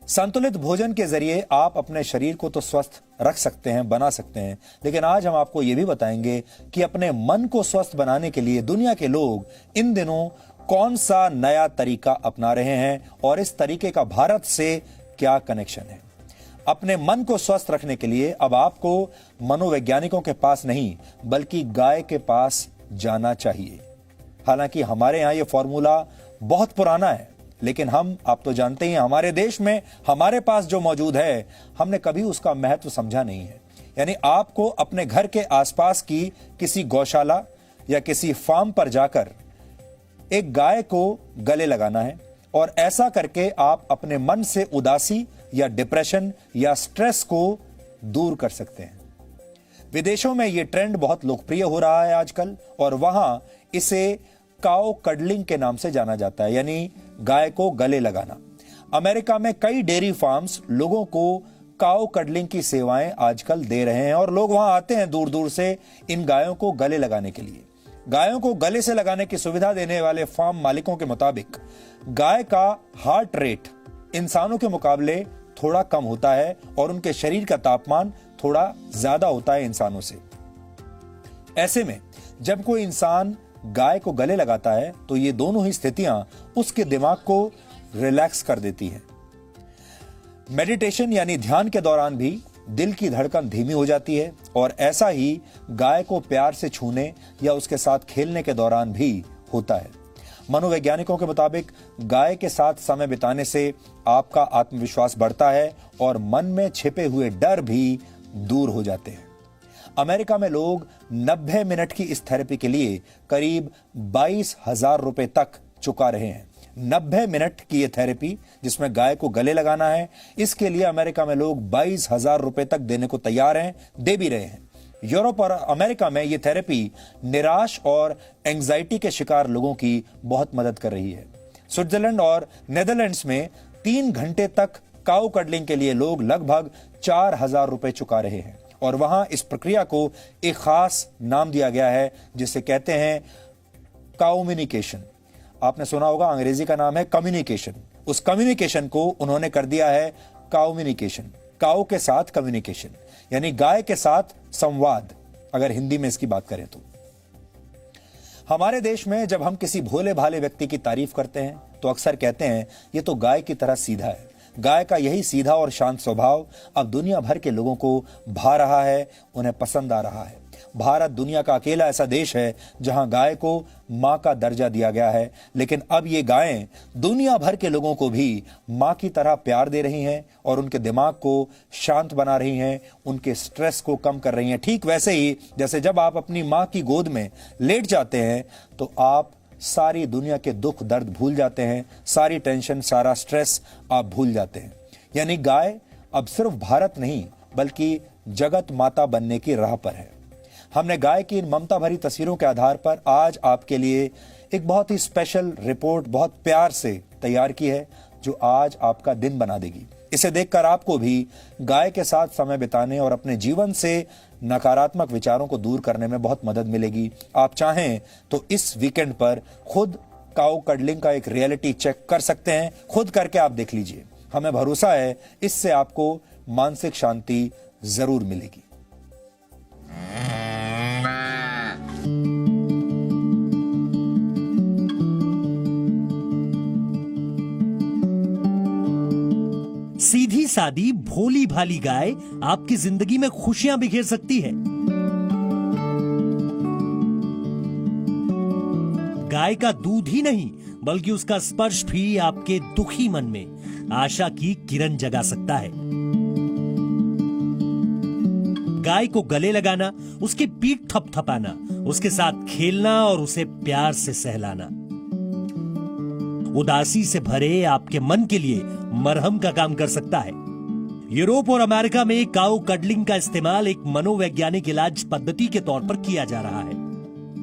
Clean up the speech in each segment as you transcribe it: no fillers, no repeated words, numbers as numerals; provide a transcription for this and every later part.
संतुलित भोजन के जरिए आप अपने शरीर को तो स्वस्थ रख सकते हैं, बना सकते हैं, लेकिन आज हम आपको यह भी बताएंगे कि अपने मन को स्वस्थ बनाने के लिए दुनिया के लोग इन दिनों कौन सा नया तरीका अपना रहे हैं और इस तरीके का भारत से क्या कनेक्शन है। अपने मन को स्वस्थ रखने के लिए अब आपको मनोवैज्ञानिकों के पास नहीं बल्कि गाय के पास जाना चाहिए। हालांकि हमारे यहां यह फॉर्मूला बहुत पुराना है, लेकिन आप तो जानते हैं हमारे देश में हमारे पास जो मौजूद है हमने कभी उसका महत्व समझा नहीं है। यानी आपको अपने घर के आसपास की किसी गौशाला या किसी फार्म पर जाकर एक गाय को गले लगाना है और ऐसा करके आप अपने मन से उदासी या डिप्रेशन या स्ट्रेस को दूर कर सकते हैं। विदेशों में यह ट्रेंड बहुत लोकप्रिय हो रहा है आजकल और वहां इसे काउ कडलिंग के नाम से जाना जाता है, यानी गाय को गले लगाना। अमेरिका में कई डेयरी फार्म्स लोगों को काउ कडलिंग की सेवाएं आजकल दे रहे हैं और लोग वहां आते हैं दूर दूर से इन गायों को गले लगाने के लिए। गायों को गले से लगाने की सुविधा देने वाले फार्म मालिकों के मुताबिक गाय का हार्ट रेट इंसानों के मुकाबले थोड़ा कम होता है और उनके शरीर का तापमान थोड़ा ज्यादा होता है इंसानों से। ऐसे में जब कोई इंसान गाय को गले लगाता है तो ये दोनों ही स्थितियां उसके दिमाग को रिलैक्स कर देती हैं। मेडिटेशन यानी ध्यान के दौरान भी दिल की धड़कन धीमी हो जाती है और ऐसा ही गाय को प्यार से छूने या उसके साथ खेलने के दौरान भी होता है। मनोवैज्ञानिकों के मुताबिक गाय के साथ समय बिताने से आपका आत्मविश्वास बढ़ता है और मन में छिपे हुए डर भी दूर हो जाते हैं। अमेरिका में लोग 90 मिनट की इस थेरेपी के लिए करीब 22,000 रुपए तक चुका रहे हैं। 90 मिनट की यह थेरेपी जिसमें गाय को गले लगाना है, इसके लिए अमेरिका में लोग 22,000 रुपए तक देने को तैयार हैं, दे भी रहे हैं। यूरोप और अमेरिका में यह थेरेपी निराश और एंजाइटी के शिकार लोगों की बहुत मदद कर रही है। स्विट्जरलैंड और नेदरलैंड्स में 3 घंटे तक काउ कडलिंग के लिए लोग लगभग 4,000 रुपए चुका रहे हैं और वहां इस प्रक्रिया को एक खास नाम दिया गया है जिसे कहते हैं काउम्युनिकेशन। आपने सुना होगा अंग्रेजी का नाम है कम्युनिकेशन। उस कम्युनिकेशन को उन्होंने कर दिया है काउम्युनिकेशन। काउ के साथ कम्युनिकेशन यानी गाय के साथ संवाद, अगर हिंदी में इसकी बात करें तो। हमारे देश में जब हम किसी भोले भाले व्यक्ति की तारीफ करते हैं तो अक्सर कहते हैं ये तो गाय की तरह सीधा है। गाय का यही सीधा और शांत स्वभाव अब दुनिया भर के लोगों को भा रहा है, उन्हें पसंद आ रहा है। भारत दुनिया का अकेला ऐसा देश है जहां गाय को मां का दर्जा दिया गया है, लेकिन अब ये गायें दुनिया भर के लोगों को भी मां की तरह प्यार दे रही हैं और उनके दिमाग को शांत बना रही हैं, उनके स्ट्रेस को कम कर रही हैं। ठीक वैसे ही जैसे जब आप अपनी मां की गोद में लेट जाते हैं तो आप सारी दुनिया के दुख दर्द भूल जाते हैं, सारी टेंशन, सारा स्ट्रेस आप भूल जाते हैं। यानी गाय अब सिर्फ भारत नहीं बल्कि जगत माता बनने की राह पर है। हमने गाय की इन ममता भरी तस्वीरों के आधार पर आज आपके लिए एक बहुत ही स्पेशल रिपोर्ट बहुत प्यार से तैयार की है जो आज आपका दिन बना देगी। इसे देखकर आपको भी गाय के साथ समय बिताने और अपने जीवन से नकारात्मक विचारों को दूर करने में बहुत मदद मिलेगी। आप चाहें तो इस वीकेंड पर खुद काउ कडलिंग का एक रियलिटी चेक कर सकते हैं, खुद करके आप देख लीजिए। हमें भरोसा है इससे आपको मानसिक शांति जरूर मिलेगी। सीधी सादी भोली भाली गाय आपकी जिंदगी में खुशियां बिखेर सकती है। गाय का दूध ही नहीं बल्कि उसका स्पर्श भी आपके दुखी मन में आशा की किरण जगा सकता है। गाय को गले लगाना, उसकी पीठ थपथपाना, उसके साथ खेलना और उसे प्यार से सहलाना उदासी से भरे आपके मन के लिए मरहम का काम कर सकता है। यूरोप और अमेरिका में काउ कडलिंग का इस्तेमाल एक मनोवैज्ञानिक इलाज पद्धति के तौर पर किया जा रहा है।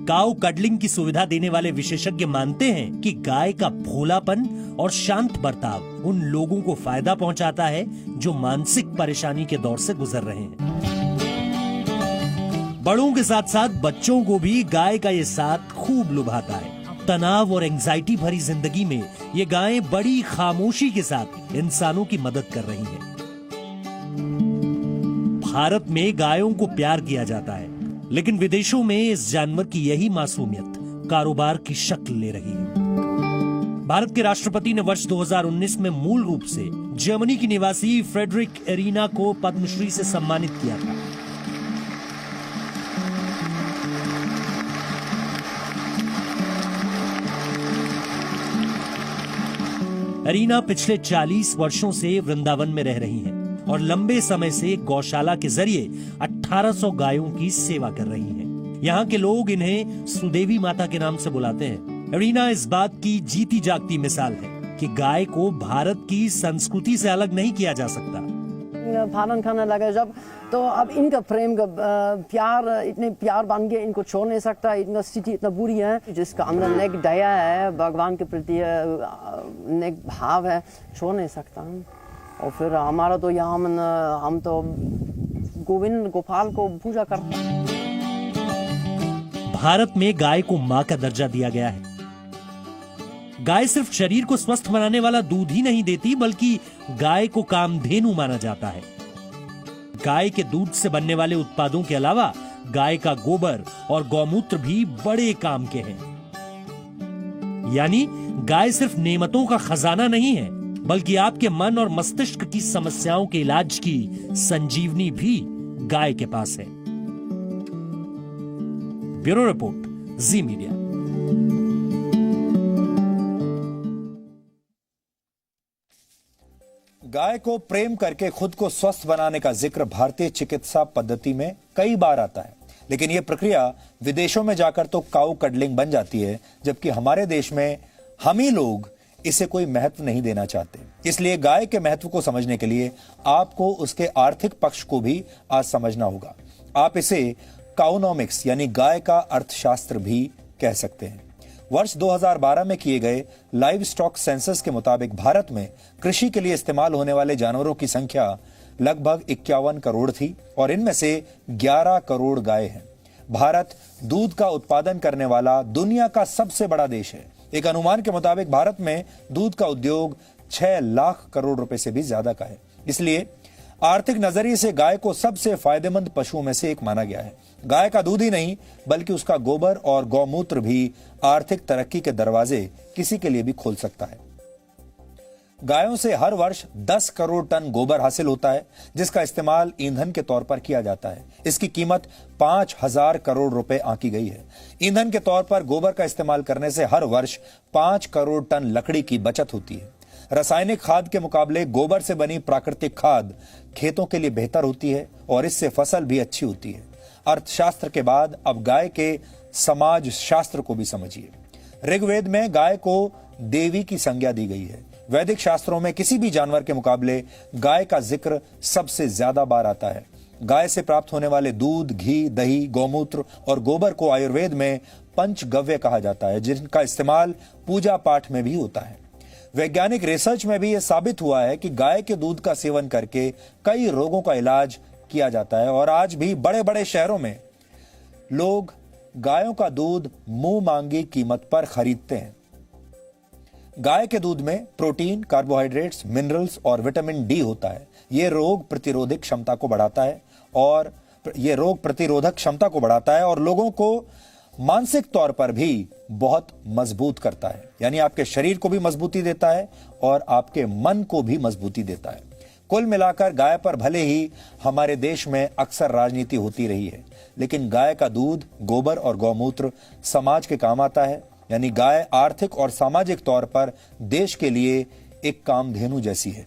काउ कडलिंग की सुविधा देने वाले विशेषज्ञ मानते हैं कि गाय का भोलापन और शांत बर्ताव उन लोगों को फायदा पहुंचाता है जो मानसिक परेशानी के दौर से गुजर रहे हैं। बड़ों के साथ साथ बच्चों को भी गाय का ये साथ खूब लुभाता है। तनाव और एंजाइटी भरी जिंदगी में ये गायें बड़ी खामोशी के साथ इंसानों की मदद कर रही हैं। भारत में गायों को प्यार किया जाता है, लेकिन विदेशों में इस जानवर की यही मासूमियत कारोबार की शक्ल ले रही है। भारत के राष्ट्रपति ने वर्ष 2019 में मूल रूप से जर्मनी की निवासी फ्रेडरिक एरिना को पद्मश्री से सम्मानित किया था। एरिना पिछले 40 वर्षों से वृंदावन में रह रही हैं और लंबे समय से गौशाला के जरिए 1800 गायों की सेवा कर रही हैं। यहाँ के लोग इन्हें सुदेवी माता के नाम से बुलाते हैं। एरिना इस बात की जीती जागती मिसाल है कि गाय को भारत की संस्कृति से अलग नहीं किया जा सकता। पालन करने लगे जब, तो अब इनका प्रेम का प्यार इतने प्यार बन गए, इनको छोड़ नहीं सकता। इनका स्थिति इतना बुरी है, जिसका अंदर नेक दया है, भगवान के प्रति नेक भाव है, छोड़ नहीं सकता। और फिर हमारा तो यहाँ हम तो गोविंद गोपाल को पूजा करते हैं। भारत में गाय को मां का दर्जा दिया गया है। गाय सिर्फ शरीर को स्वस्थ बनाने वाला दूध ही नहीं देती, बल्कि गाय को कामधेनु माना जाता है। गाय के दूध से बनने वाले उत्पादों के अलावा गाय का गोबर और गौमूत्र भी बड़े काम के हैं। यानी गाय सिर्फ नेमतों का खजाना नहीं है, बल्कि आपके मन और मस्तिष्क की समस्याओं के इलाज की संजीवनी भी गाय के पास है। ब्यूरो रिपोर्ट, जी मीडिया। गाय को प्रेम करके खुद को स्वस्थ बनाने का जिक्र भारतीय चिकित्सा पद्धति में कई बार आता है, लेकिन यह प्रक्रिया विदेशों में जाकर तो काऊ कडलिंग बन जाती है, जबकि हमारे देश में हम ही लोग इसे कोई महत्व नहीं देना चाहते। इसलिए गाय के महत्व को समझने के लिए आपको उसके आर्थिक पक्ष को भी आज समझना होगा। आप इसे काउनोमिक्स यानी गाय का अर्थशास्त्र भी कह सकते हैं। वर्ष 2012 में किए गए लाइव स्टॉक सेंसस के मुताबिक भारत में कृषि के लिए इस्तेमाल होने वाले जानवरों की संख्या लगभग 51 करोड़ थी और इनमें से 11 करोड़ गाय हैं। भारत दूध का उत्पादन करने वाला दुनिया का सबसे बड़ा देश है। एक अनुमान के मुताबिक भारत में दूध का उद्योग 6 लाख करोड़ रुपए से भी ज्यादा का है। इसलिए आर्थिक नजरिए से गाय को सबसे फायदेमंद पशुओं में से एक माना गया है। गाय का दूध ही नहीं, बल्कि उसका गोबर और गौमूत्र भी आर्थिक तरक्की के दरवाजे किसी के लिए भी खोल सकता है। गायों से हर वर्ष 10 करोड़ टन गोबर हासिल होता है, जिसका इस्तेमाल ईंधन के तौर पर किया जाता है। इसकी कीमत 5000 करोड़ रुपए आंकी गई है। ईंधन के तौर पर गोबर का इस्तेमाल करने से हर वर्ष 5 करोड़ टन लकड़ी की बचत होती है। रासायनिक खाद के मुकाबले गोबर से बनी प्राकृतिक खाद खेतों के लिए बेहतर होती है और इससे फसल भी अच्छी होती है। अर्थशास्त्र के बाद अब गाय के समाज शास्त्र को भी समझिए। ऋग्वेद में गाय को देवी की संज्ञा दी गई है। वैदिक शास्त्रों में किसी भी जानवर के मुकाबले गाय का जिक्र सबसे ज्यादा बार आता है। गाय से प्राप्त होने वाले दूध, घी, दही, गौमूत्र और गोबर को आयुर्वेद में पंचगव्य कहा जाता है, जिनका इस्तेमाल पूजा पाठ में भी होता है। वैज्ञानिक रिसर्च में भी यह साबित हुआ है कि गाय के दूध का सेवन करके कई रोगों का इलाज किया जाता है और आज भी बड़े बड़े शहरों में लोग गायों का दूध मुंह मांगी कीमत पर खरीदते हैं। गाय के दूध में प्रोटीन, कार्बोहाइड्रेट्स, मिनरल्स और विटामिन डी होता है। यह रोग प्रतिरोधक क्षमता को बढ़ाता है और लोगों को मानसिक तौर पर भी बहुत मजबूत करता है। यानी आपके शरीर को भी मजबूती देता है और आपके मन को भी मजबूती देता है। कुल मिलाकर गाय पर भले ही हमारे देश में अक्सर राजनीति होती रही है, लेकिन गाय का दूध, गोबर और गौमूत्र समाज के काम आता है। यानी गाय आर्थिक और सामाजिक तौर पर देश के लिए एक कामधेनु जैसी है।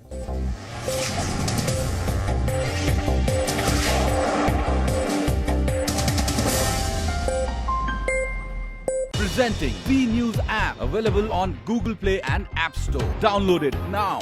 Presenting B News app, available on Google Play and App Store. Download it now.